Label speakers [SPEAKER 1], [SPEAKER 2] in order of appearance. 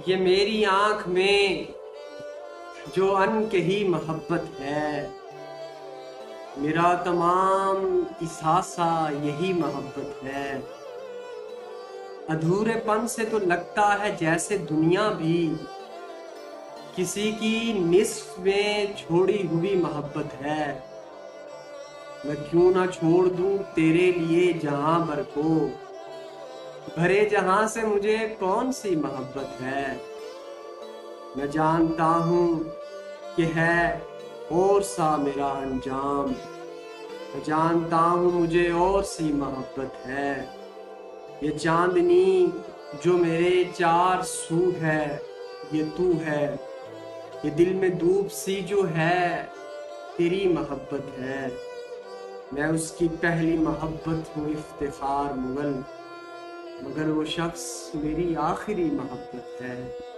[SPEAKER 1] ये मेरी आंख में जो अनके ही मोहब्बत है, मेरा तमाम इसासा यही मोहब्बत है। अधूरेपन से तो लगता है जैसे दुनिया भी किसी की निस्फ में छोड़ी हुई मोहब्बत है। मैं क्यों ना छोड़ दूं तेरे लिए जहां भर को, भरे जहां से मुझे कौन सी मोहब्बत है। मैं जानता हूँ कि है और सा मेरा अंजाम, मैं जानता हूँ मुझे और सी मोहब्बत है। ये चांदनी जो मेरे चार सू है, ये तू है। ये दिल में धूप सी जो है, तेरी मोहब्बत है। मैं उसकी पहली मोहब्बत हूँ इफ्तिखार मुगल, मगर वो शख्स मेरी आखिरी मोहब्बत है।